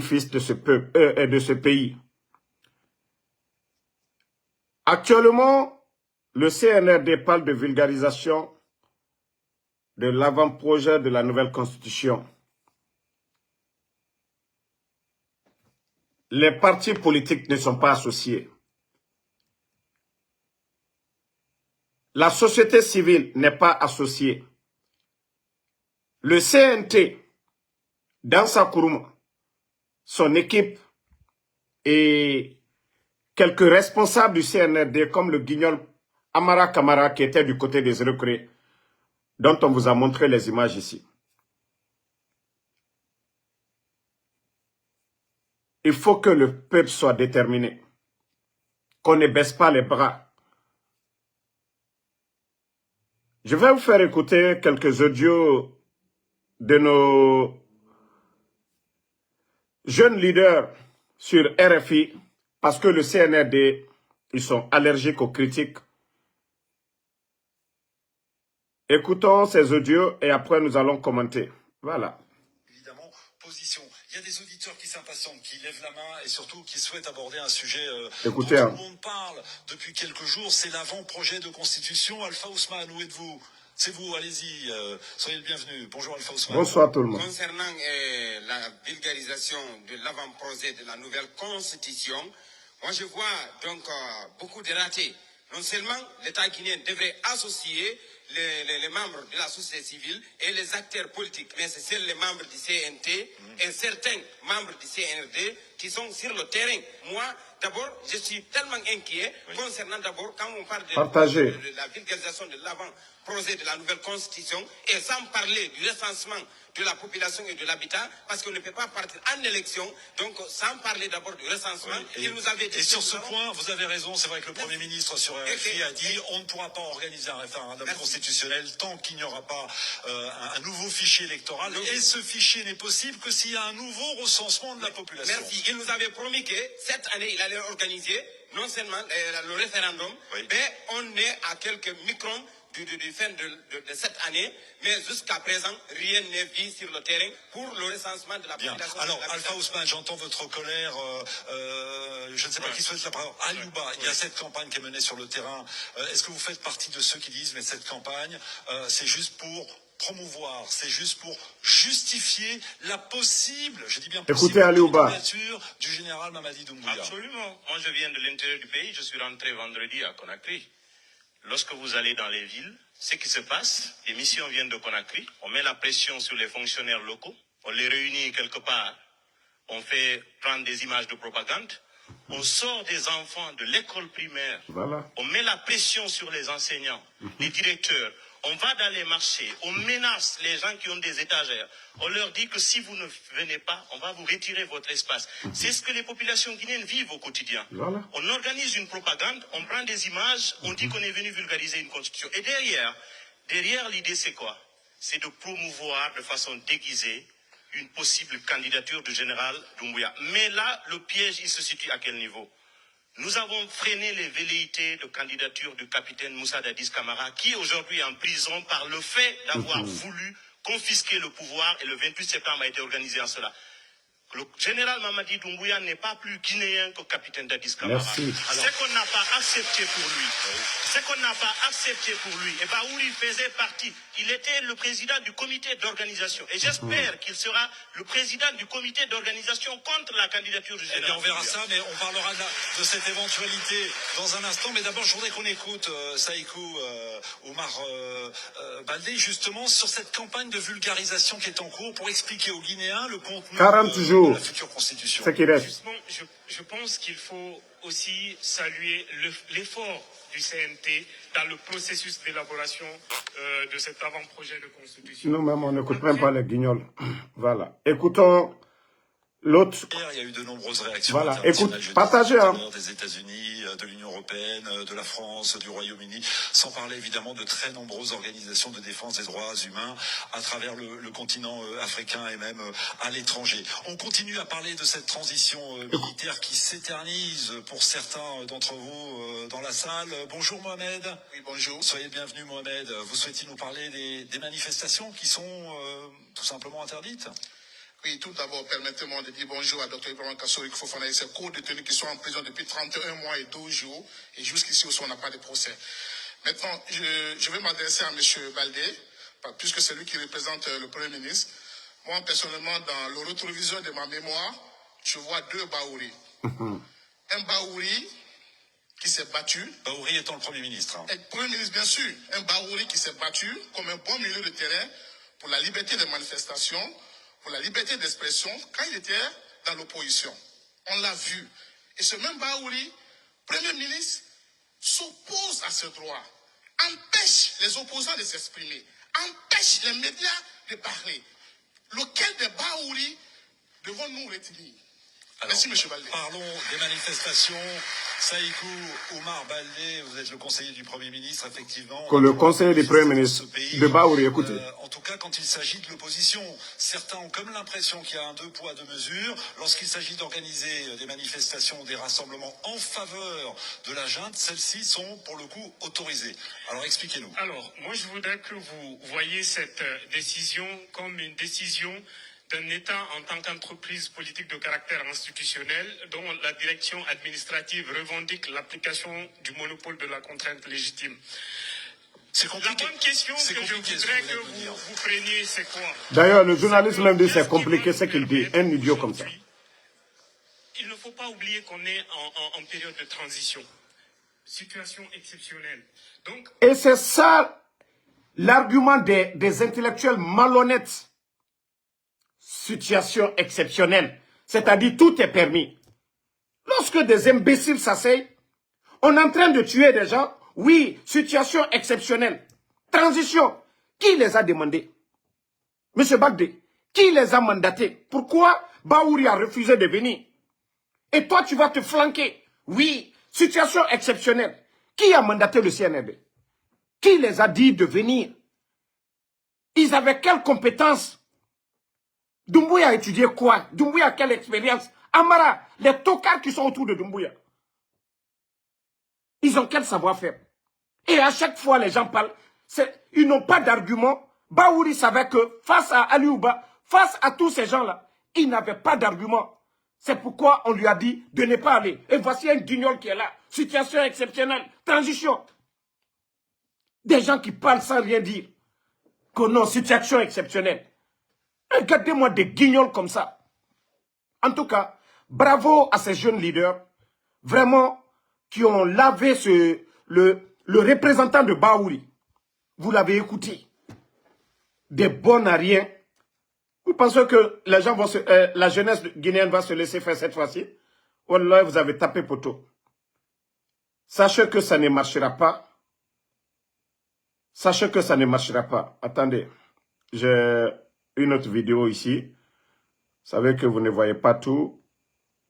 fils de ce peuple et de ce pays. Actuellement, le CNRD parle de vulgarisation de l'avant-projet de la nouvelle constitution. Les partis politiques ne sont pas associés. La société civile n'est pas associée. Le CNT, dans sa Kourouma, son équipe et quelques responsables du CNRD comme le guignol Amara Kamara qui était du côté des recrues, dont on vous a montré les images ici. Il faut que le peuple soit déterminé, qu'on ne baisse pas les bras. Je vais vous faire écouter quelques audios de nos jeunes leaders sur RFI, parce que le CNRD, ils sont allergiques aux critiques. Écoutons ces audios et après nous allons commenter. Voilà. Évidemment, position. Il y a des auditeurs qui s'impatientent, qui lèvent la main et surtout qui souhaitent aborder un sujet Écoutez, dont tout le monde parle depuis quelques jours. C'est l'avant-projet de constitution. Alpha Ousmane, où êtes-vous? C'est vous, allez-y, soyez le bienvenu. Bonjour Alpha Ousmane. Bonsoir tout le monde. Concernant la vulgarisation de l'avant-projet de la nouvelle constitution, moi je vois donc beaucoup de ratés. Non seulement l'État guinéen devrait associer les membres de la société civile et les acteurs politiques, mais c'est seuls les membres du CNT et certains membres du CNRD qui sont sur le terrain. Moi, d'abord, je suis tellement inquiet concernant d'abord quand on parle de la vulgarisation de l'avant-projet de la nouvelle constitution et sans parler du recensement de la population et de l'habitat, parce qu'on ne peut pas partir en élection, donc sans parler d'abord du recensement. Il nous avait dit et sur ce point, vous avez raison, c'est vrai que le Premier ministre sur RFI a dit on ne pourra pas organiser un référendum constitutionnel tant qu'il n'y aura pas un nouveau fichier électoral, et ce fichier n'est possible que s'il y a un nouveau recensement de la population. Merci. Il nous avait promis que cette année, il allait organiser non seulement le référendum, mais on est à quelques microns du fin de cette année, mais jusqu'à présent, rien n'est vu sur le terrain pour le recensement de la population. Alors, Alpha Ousmane, j'entends votre colère, je ne sais pas qui souhaite la parole. Alouba, il y a cette campagne qui est menée sur le terrain. Est-ce que vous faites partie de ceux qui disent, mais cette campagne, c'est juste pour promouvoir, c'est juste pour justifier la possible, je dis bien possible, candidature du général Mamadi Doumbouya? Absolument. Moi, je viens de l'intérieur du pays, je suis rentré vendredi à Conakry. Lorsque vous allez dans les villes, ce qui se passe, les missions viennent de Conakry, on met la pression sur les fonctionnaires locaux, on les réunit quelque part, on fait prendre des images de propagande, on sort des enfants de l'école primaire, on met la pression sur les enseignants, les directeurs, on va dans les marchés, on menace les gens qui ont des étagères, on leur dit que si vous ne venez pas, on va vous retirer votre espace. C'est ce que les populations guinéennes vivent au quotidien. On organise une propagande, on prend des images, on dit qu'on est venu vulgariser une constitution. Et derrière l'idée c'est quoi? C'est de promouvoir de façon déguisée une possible candidature du général Doumbouya. Mais là, le piège, il se situe à quel niveau? Nous avons freiné les velléités de candidature du capitaine Moussa Dadis Camara, qui aujourd'hui est en prison par le fait d'avoir voulu confisquer le pouvoir, et le 28 septembre a été organisé en cela. Le général Mamadi Doumbouya n'est pas plus guinéen que capitaine Dadis Camara. Ce qu'on n'a pas accepté pour lui, et Baouri faisait partie. Il était le président du comité d'organisation. Et j'espère qu'il sera le président du comité d'organisation contre la candidature du général. Eh bien, on verra ça, mais on parlera de cette éventualité dans un instant. Mais d'abord, je voudrais qu'on écoute Saïkou Omar Baldé, justement, sur cette campagne de vulgarisation qui est en cours pour expliquer aux Guinéens le contenu 40 jours. de la future constitution. Justement, je pense qu'il faut aussi saluer l'effort du CNT dans le processus d'élaboration de cet avant-projet de constitution. Nous-mêmes, on n'écoute même pas les guignols. Voilà. Écoutons l'autre. Il y a eu de nombreuses réactions. Voilà. Écoute, partagez. Des États-Unis, de l'Union européenne, de la France, du Royaume-Uni, sans parler évidemment de très nombreuses organisations de défense des droits humains à travers le continent africain et même à l'étranger. On continue à parler de cette transition militaire qui s'éternise pour certains d'entre vous dans la salle. Bonjour Mohamed. Oui, bonjour. Soyez le bienvenu Mohamed. Vous souhaitez nous parler des manifestations qui sont tout simplement interdites? Oui, tout d'abord, permettez-moi de dire bonjour à Dr Ibrahim Kassouri Fofana et ses co-détenus qui sont en prison depuis 31 mois et 12 jours. Et jusqu'ici aussi, on n'a pas de procès. Maintenant, je vais m'adresser à M. Baldé, puisque c'est lui qui représente le Premier ministre. Moi, personnellement, dans le rétroviseur de ma mémoire, je vois deux Baouri. Un Baouri qui s'est battu. Baouri étant le Premier ministre. Le Premier ministre, bien sûr. Un Baouri qui s'est battu comme un bon milieu de terrain pour la liberté de manifestation, pour la liberté d'expression, quand il était dans l'opposition. On l'a vu. Et ce même Baouri, Premier ministre, s'oppose à ce droit, empêche les opposants de s'exprimer, empêche les médias de parler. Lequel des Baouri devons-nous retenir? Alors, merci, M. Baldé. Parlons des manifestations. Saïkou Omar Baldé, vous êtes le conseiller du Premier ministre, effectivement. Le conseiller du Premier ministre de Baouri, écoutez. En tout cas, quand il s'agit de l'opposition, certains ont comme l'impression qu'il y a un deux poids, deux mesures. Lorsqu'il s'agit d'organiser des manifestations, des rassemblements en faveur de la junte, celles-ci sont pour le coup autorisées. Alors expliquez-nous. Alors, moi je voudrais que vous voyez cette décision comme une décision d'un État en tant qu'entreprise politique de caractère institutionnel dont la direction administrative revendique l'application du monopole de la contrainte légitime. C'est compliqué. La bonne question que je voudrais que vous preniez, c'est quoi? D'ailleurs, le journaliste même dit c'est compliqué, c'est qu'il dit, un idiot comme ça. Il ne faut pas oublier qu'on est en période de transition. Situation exceptionnelle. Donc, et c'est ça l'argument des intellectuels malhonnêtes. Situation exceptionnelle. C'est-à-dire tout est permis. Lorsque des imbéciles s'asseyent, on est en train de tuer des gens. Oui, situation exceptionnelle. Transition. Qui les a demandés? Monsieur Bagdé, qui les a mandatés? Pourquoi Baouri a refusé de venir? Et toi, tu vas te flanquer. Oui, situation exceptionnelle. Qui a mandaté le CNRD? Qui les a dit de venir? Ils avaient quelle compétence? Doumbouya a étudié quoi? Doumbouya a quelle expérience? Amara, les tocards qui sont autour de Doumbouya, ils ont quel savoir-faire? Et à chaque fois, les gens parlent, ils n'ont pas d'argument. Baouri savait que face à Aliouba, face à tous ces gens-là, il n'avait pas d'argument. C'est pourquoi on lui a dit de ne pas aller. Et voici un guignol qui est là. Situation exceptionnelle. Transition. Des gens qui parlent sans rien dire. Que non, situation exceptionnelle. Regardez-moi des guignols comme ça. En tout cas, bravo à ces jeunes leaders, vraiment, qui ont lavé le représentant de Baouri. Vous l'avez écouté. Des bons à rien. Vous pensez que les gens vont la jeunesse guinéenne va se laisser faire cette fois-ci? Wallah, vous avez tapé poteau. Sachez que ça ne marchera pas. Sachez que ça ne marchera pas. Attendez, j'ai une autre vidéo ici. Vous savez que vous ne voyez pas tout.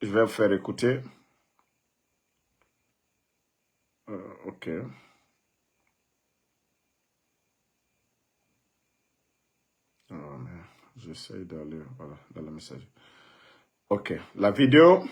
Je vais vous faire écouter. Ok. J'essaie d'aller voilà, dans le message. Ok, la vidéo.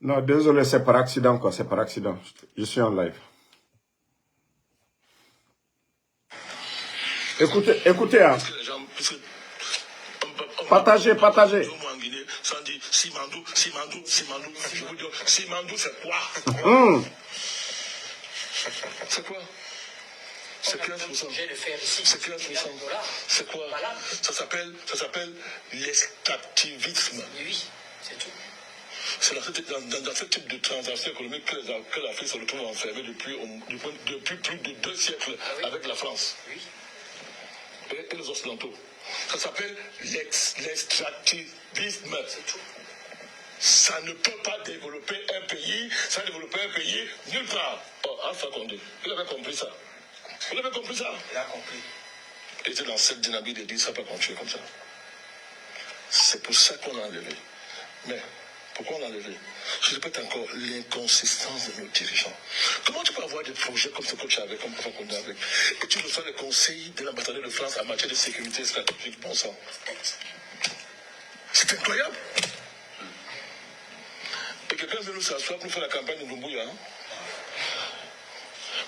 Non, désolé, c'est par accident, quoi. C'est par accident. Je suis en live. Écoutez, écoutez, hein. Partagez, partagez. Simandou, je vous dis, Simandou, c'est quoi? C'est quoi? C'est 15%. C'est 15%. C'est quoi? Ça s'appelle l'extractivisme. Oui, c'est tout. C'est dans ce type de transaction économique que l'Afrique se retrouve enfermée depuis plus de 2 siècles avec la France et les Occidentaux. Ça s'appelle l'extractivisme. C'est tout. Ça ne peut pas développer un pays, ça développer un pays nulle part. Oh, Alpha Condé, il avait compris ça. Vous avez compris ça? Il a compris. Il était dans cette dynamique de dire ça ne peut pas continuer comme ça. C'est pour ça qu'on a enlevé. Mais pourquoi on a enlevé? Je répète encore, l'inconsistance de nos dirigeants. Comment tu peux avoir des projets comme ce que tu avais, comme Alpha Condé avec, et tu reçois les conseils de l'ambassadeur de France en matière de sécurité stratégique, bon sang? C'est incroyable. Et quelqu'un veut nous s'asseoir pour faire la campagne de Doumbouya.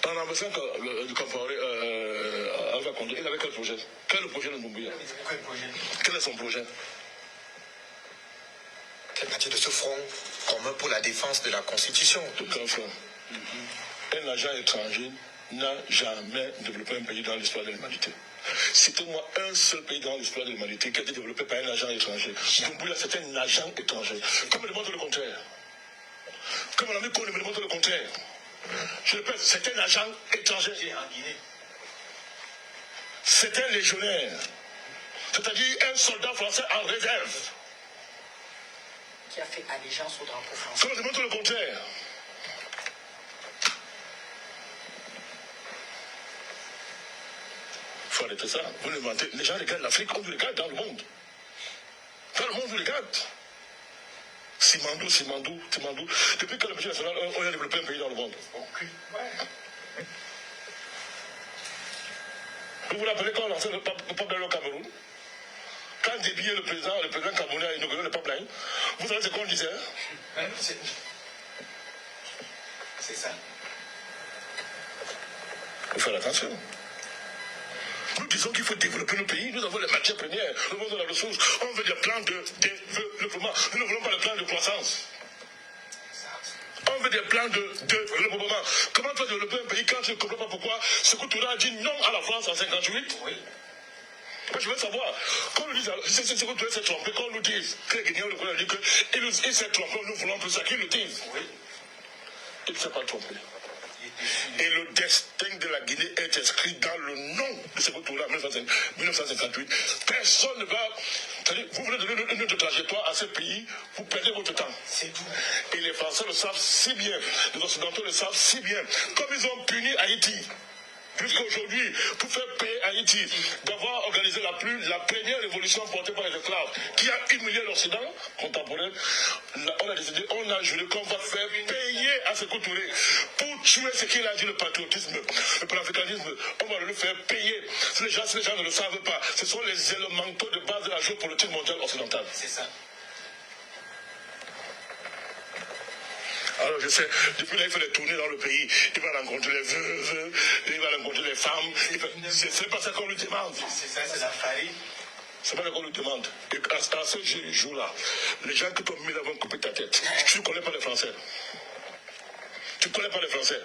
En l'ambassade de comparer arrive à conduire. Il avait quel projet? Quel est le projet de Doumbouya? Quel est son projet? Quelle partie de ce front commun pour la défense de la Constitution? Aucun front. Un agent étranger n'a jamais développé un pays dans l'histoire de l'humanité. Citez-moi un seul pays dans l'histoire de l'humanité qui a été développé par un agent étranger. Doumbouya, c'est un agent étranger. Comme me demande le contraire. Comme mon ami Kone me demande le contraire. Je répète, c'est un agent étranger. C'est un légionnaire. C'est-à-dire un soldat français en réserve. Qui a fait allégeance au drapeau français. Comme me demande le contraire. Il faut arrêter ça. Vous le mentez. Les gens regardent l'Afrique, on vous regarde dans le monde. Dans le monde, vous regardez. Simandou. Depuis que le budget national, on a développé un pays dans le monde. Vous vous rappelez quand on lançait le pape au Cameroun? Quand Déby, le président camerounais a inauguré le pipeline, vous savez ce qu'on disait? C'est ça. Il faut faire attention. Nous disons qu'il faut développer nos pays, nous avons les matières premières, nous avons la ressource, on veut des plans de développement, nous ne voulons pas les plans de croissance. On veut des plans de développement. Comment tu vas développer un pays quand tu ne comprends pas pourquoi Sékou Touré a dit non à la France en 1958? Oui. Moi, je veux savoir, quand on nous dit, si Sékou Touré s'est trompé, quand on nous dit que les Guinéens le connaissent, qu'il s'est trompé, nous voulons plus ça, qu'ils le disent. Oui. Il ne s'est pas trompé. Et le destin de la Guinée est inscrit dans le nom de Sékou Touré en 1958. Personne ne va... Vous voulez donner une autre trajectoire à ce pays, vous perdez votre temps. C'est tout. Et les Français le savent si bien, les Occidentaux le savent si bien. Comme ils ont puni Haïti, jusqu'aujourd'hui, pour faire payer Haïti d'avoir organisé la première révolution portée par les esclaves, qui a humilié l'Occident contemporain, on a décidé, on a juré qu'on va faire payer à Sékou Touré pour tuer ce qu'il a dit, le patriotisme, le panafricanisme. On va le faire payer. Si les gens ne le savent pas, ce sont les élémentaux de base de la géopolitique mondiale occidentale. C'est ça. Alors je sais, depuis là il fait des tournées dans le pays, il va rencontrer les veuves, il va rencontrer les femmes, c'est pas ça qu'on lui demande. C'est ça, c'est la faille. C'est pas ça qu'on lui demande. Et à ce jour-là, les gens qui t'ont mis là vont couper ta tête. Tu ne connais pas les Français. Tu ne connais pas les Français.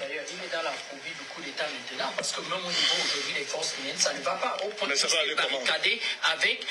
D'ailleurs, il est dans la phobie du coup d'État maintenant, parce que même au niveau aujourd'hui des forces guinéennes, ça ne va pas au point de se barricader avec